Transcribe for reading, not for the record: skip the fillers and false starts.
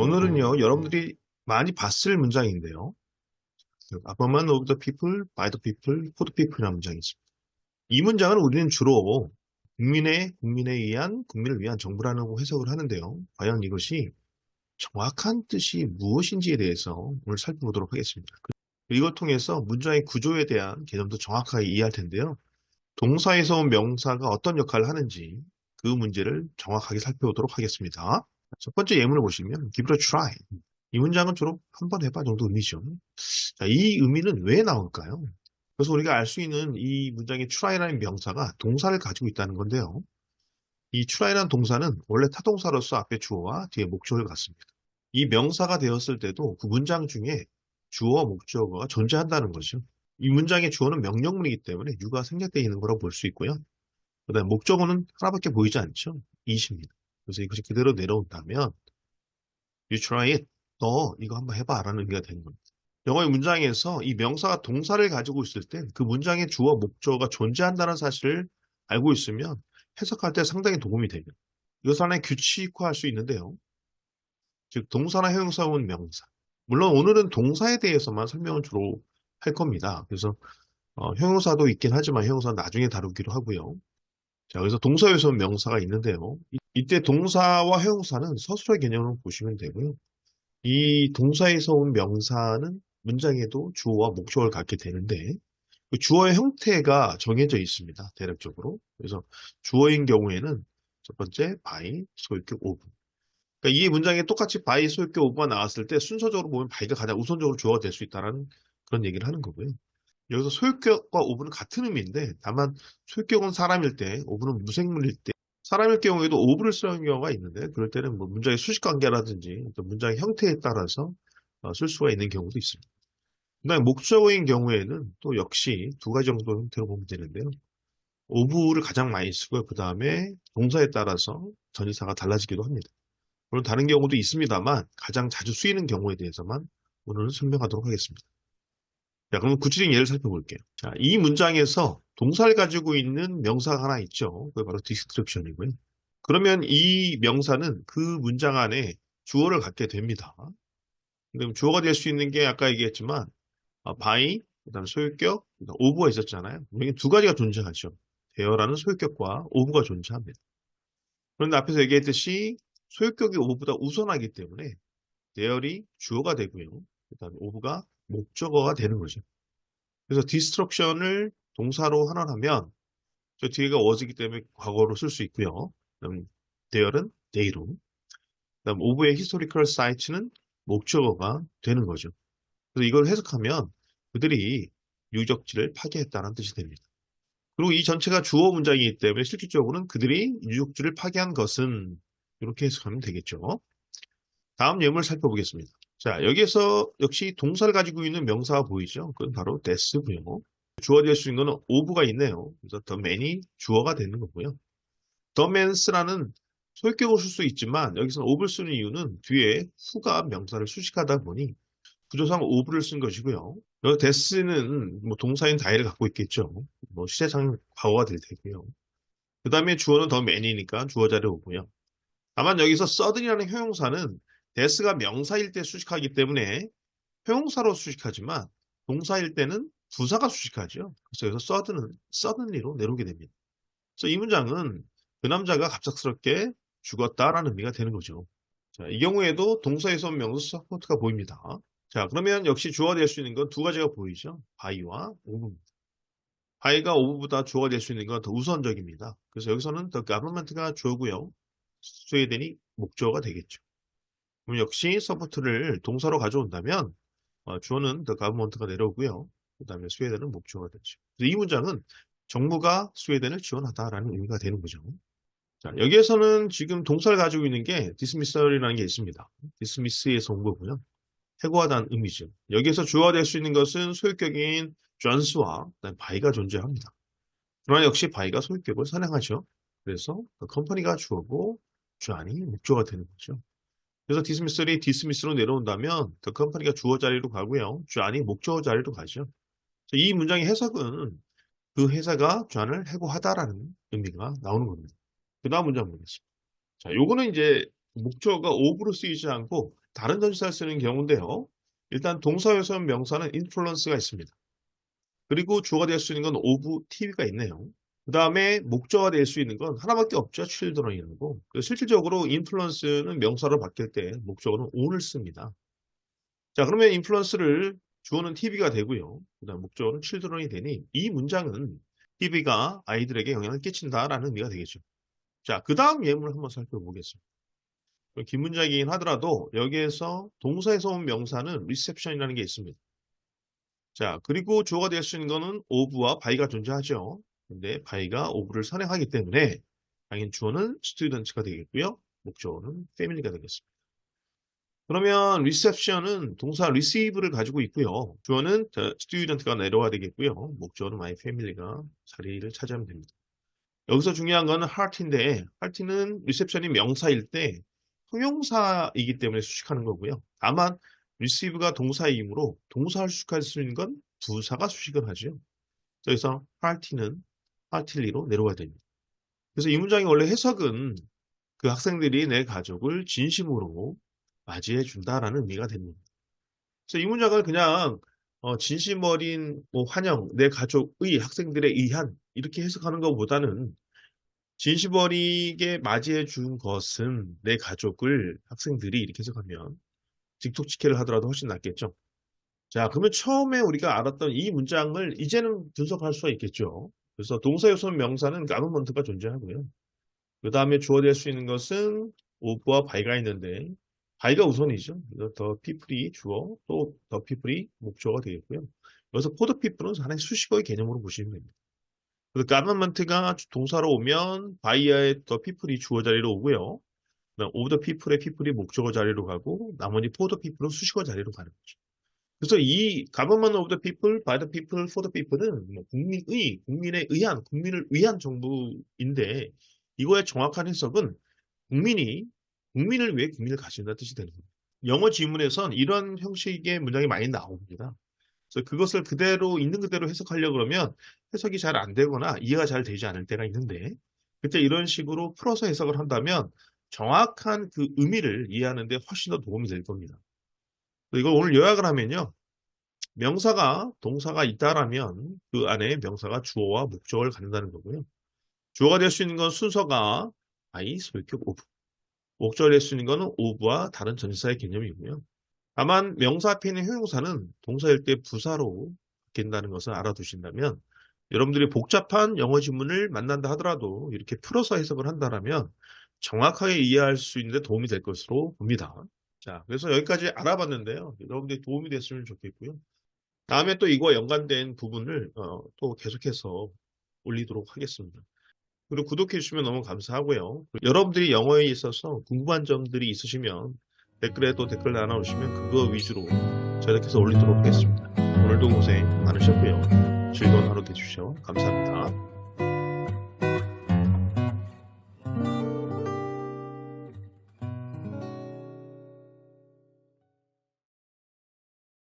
오늘은요, 여러분들이 많이 봤을 문장인데요. A government of the people, by the people, for the people이라는 문장이 있습니다. 이 문장은 우리는 주로 국민에 의한, 국민을 위한 정부라는 해석을 하는데요. 과연 이것이 정확한 뜻이 무엇인지에 대해서 오늘 살펴보도록 하겠습니다. 이걸 통해서 문장의 구조에 대한 개념도 정확하게 이해할 텐데요. 동사에서 온 명사가 어떤 역할을 하는지 그 문제를 정확하게 살펴보도록 하겠습니다. 첫 번째 예문을 보시면 give it a try. 이 문장은 주로 한번 해봐 정도 의미죠. 자, 이 의미는 왜 나올까요? 그래서 우리가 알 수 있는 이 문장의 try라는 명사가 동사를 가지고 있다는 건데요. 이 try라는 동사는 원래 타동사로서 앞에 주어와 뒤에 목적을 갖습니다. 이 명사가 되었을 때도 그 문장 중에 주어와 목적어가 존재한다는 거죠. 이 문장의 주어는 명령문이기 때문에 you가 생략되어 있는 거라고 볼 수 있고요. 그 다음에 목적어는 하나밖에 보이지 않죠. it입니다. 그래서 이것이 그대로 내려온다면 you try it. 너 이거 한번 해봐 라는 의미가 되는 겁니다. 영어의 문장에서 이 명사가 동사를 가지고 있을 때 그 문장의 주어 목적어가 존재한다는 사실을 알고 있으면 해석할 때 상당히 도움이 됩니다. 이것을 하나의 규칙화할 수 있는데요. 즉 동사나 형용사ውን 명사. 물론 오늘은 동사에 대해서만 설명을 주로 할 겁니다. 그래서 형용사도 있긴 하지만 형용사는 나중에 다루기로 하고요. 자, 그래서 동사에서 온 명사가 있는데요. 이때 동사와 형용사는 서술의 개념으로 보시면 되고요. 이 동사에서 온 명사는 문장에도 주어와 목적어를 갖게 되는데 그 주어의 형태가 정해져 있습니다. 대략적으로. 그래서 주어인 경우에는 첫 번째 by, 소유격, of. 그러니까 이 문장에 똑같이 by, 소유격, of가 나왔을 때 순서적으로 보면 by가 가장 우선적으로 주어가 될 수 있다는 그런 얘기를 하는 거고요. 여기서 소유격과 of는 같은 의미인데 다만 소유격은 사람일 때, of는 무생물일 때 사람일 경우에도 of를 쓰는 경우가 있는데 그럴 때는 뭐 문장의 수식 관계라든지 어떤 문장의 형태에 따라서 쓸 수가 있는 경우도 있습니다. 그다음에 목적어인 경우에는 또 역시 두 가지 정도 형태로 보면 되는데요. of를 가장 많이 쓰고요. 그 다음에 동사에 따라서 전치사가 달라지기도 합니다. 물론 다른 경우도 있습니다만 가장 자주 쓰이는 경우에 대해서만 오늘은 설명하도록 하겠습니다. 자, 그럼 구체적인 예를 살펴볼게요. 자, 이 문장에서 동사를 가지고 있는 명사가 하나 있죠. 그게 바로 description이고요. 그러면 이 명사는 그 문장 안에 주어를 갖게 됩니다. 그럼 주어가 될 수 있는 게 아까 얘기했지만 by, 그다음 소유격, 그다음 of가 있었잖아요. 여기 두 가지가 존재하죠. there라는 소유격과 of가 존재합니다. 그런데 앞에서 얘기했듯이 소유격이 of보다 우선하기 때문에 there이 주어가 되고요. 그다음 of가 목적어가 되는 거죠. 그래서 destruction을 동사로 환원하면 저 뒤에가 was이기 때문에 과거로 쓸 수 있고요. 그다음 there은 they로. 그다음 of의 historical sites는 목적어가 되는 거죠. 그래서 이걸 해석하면 그들이 유적지를 파괴했다는 뜻이 됩니다. 그리고 이 전체가 주어 문장이기 때문에 실질적으로는 그들이 유적지를 파괴한 것은 이렇게 해석하면 되겠죠. 다음 예문을 살펴보겠습니다. 자, 여기에서 역시 동사를 가지고 있는 명사가 보이죠? 그건 바로 that고요. 주어 될 수 있는 것은 of가 있네요. 그래서 the man이 주어가 되는 거고요. the mans라는 소유격을 쓸 수 있지만 여기서는 of를 쓰는 이유는 뒤에 who가 명사를 수식하다 보니 구조상 of를 쓴 것이고요. 여기 that는 뭐 동사인 다이를 갖고 있겠죠. 뭐 시제상 과거가 될 테고요. 그 다음에 주어는 the man이니까 주어 자리에 오고요. 다만 여기서 sudden이라는 형용사는 that가 명사일 때 수식하기 때문에 형용사로 수식하지만 동사일 때는 부사가 수식하죠. 그래서 여기서 suddenly로 내려오게 됩니다. 그래서 이 문장은 그 남자가 갑작스럽게 죽었다라는 의미가 되는 거죠. 자, 이 경우에도 동사에서 온 명사 서포트가 보입니다. 자, 그러면 역시 주어가 될 수 있는 건 두 가지가 보이죠. by와 of입니다. by가 of보다 주어가 될 수 있는 건 더 우선적입니다. 그래서 여기서는 the government가 주어고요. 스웨덴이 목적어가 되겠죠. 그럼 역시 서포트를 동사로 가져온다면 주어는 the government가 내려오고요. 그 다음에 스웨덴은 목적어가 되죠. 그래서 이 문장은 정부가 스웨덴을 지원하다라는 의미가 되는 거죠. 자, 여기에서는 지금 동사를 가지고 있는 게 dismissal이라는 게 있습니다. dismiss에서 온 거고요. 해고하다는 의미죠. 여기에서 주어가 될 수 있는 것은 소유격인 존스와 by가 존재합니다. 그러나 역시 by가 소유격을 선행하죠. 그래서 컴퍼니가 주어고 존이 목적어가 되는 거죠. 그래서 dismissal이 dismiss로 내려온다면 그 컴퍼니가 주어 자리로 가고요. 존이 목적어 자리로 가죠. 이 문장의 해석은 그 회사가 존을 해고하다라는 의미가 나오는 겁니다. 그 다음 문장 보겠습니다. 자, 요거는 이제 목적어가 of로 쓰이지 않고 다른 전치사를 쓰는 경우인데요. 일단 동사에서 명사는 influence가 있습니다. 그리고 주어가 될 수 있는 건 of tv가 있네요. 그 다음에 목적어가 될 수 있는 건 하나밖에 없죠. children이라는 거. 실질적으로 influence는 명사로 바뀔 때 목적어는 on을 씁니다. 자, 그러면 influence를 주어는 tv가 되고요. 그 다음 목적어는 children이 되니 이 문장은 tv가 아이들에게 영향을 끼친다라는 의미가 되겠죠. 자, 그 다음 예문을 한번 살펴보겠습니다. 긴 문장이긴 하더라도 여기에서 동사에서 온 명사는 reception이라는 게 있습니다. 자, 그리고 주어가 될 수 있는 거는 of와 by가 존재하죠. 근데 by가 of를 선행하기 때문에 당연히 주어는 student가 되겠고요. 목적어는 family가 되겠습니다. 그러면 reception은 동사 receive를 가지고 있고요. 주어는 the student가 내려와야 되겠고요. 목적어는 my family가 자리를 차지하면 됩니다. 여기서 중요한 거는 heart인데 heart는 reception이 명사일 때 형용사이기 때문에 수식하는 거고요. 다만 receive가 동사이므로 동사를 수식할 수 있는 건 부사가 수식을 하죠. 그래서 heart는 heartly로 내려와야 됩니다. 그래서 이 문장의 원래 해석은 그 학생들이 내 가족을 진심으로 맞이해 준다라는 의미가 됩니다. 그래서 이 문장을 그냥 진심 어린 환영, 내 가족의 학생들에 의한 이렇게 해석하는 것보다는 진심 어리게 맞이해 준 것은 내 가족을 학생들이 이렇게 해석하면 직독직해를 하더라도 훨씬 낫겠죠. 자, 그러면 처음에 우리가 알았던 이 문장을 이제는 분석할 수가 있겠죠. 그래서 동사 요소는 명사는 가버먼트가 존재하고요. 그 다음에 주어될 수 있는 것은 of와 by가 있는데 by가 우선이죠. 그래서 the people이 주어, 또 the people이 목적어가 되겠고요. 여기서 for the people은 하나의 수식어의 개념으로 보시면 됩니다. 그래서 government가 동사로 오면 by의 the people이 주어 자리로 오고요. of the people의 people이 목적어 자리로 가고 나머지 for the people은 수식어 자리로 가는 거죠. 그래서 이 government of the people, by the people, for the people은 국민에 의한, 국민을 위한 정부인데 이거의 정확한 해석은 국민을 위해 국민을 가진다는 뜻이 되는 겁니다. 영어 지문에선 이런 형식의 문장이 많이 나옵니다. 그래서 그것을 그대로 있는 그대로 해석하려고 그러면 해석이 잘 안 되거나 이해가 잘 되지 않을 때가 있는데 그때 이런 식으로 풀어서 해석을 한다면 정확한 그 의미를 이해하는 데 훨씬 더 도움이 될 겁니다. 이걸 오늘 요약을 하면요. 명사가 동사가 있다라면 그 안에 명사가 주어와 목적어를 갖는다는 거고요. 주어가 될 수 있는 건 순서가 I, 소유격, of. 목적어를 낼 수 있는 것은 of와 다른 전치사의 개념이고요. 다만 명사 앞에 있는 형용사는 동사일 때 부사로 바뀐다는 것을 알아두신다면 여러분들이 복잡한 영어 지문을 만난다 하더라도 이렇게 풀어서 해석을 한다면 정확하게 이해할 수 있는 데 도움이 될 것으로 봅니다. 자, 그래서 여기까지 알아봤는데요. 여러분들이 도움이 됐으면 좋겠고요. 다음에 또 이거와 연관된 부분을 또 계속해서 올리도록 하겠습니다. 그리고 구독해 주시면 너무 감사하고요. 여러분들이 영어에 있어서 궁금한 점들이 있으시면 댓글에도 댓글 나눠주시면 그거 위주로 제작해서 올리도록 하겠습니다. 오늘도 고생 많으셨고요. 즐거운 하루 되십시오. 감사합니다.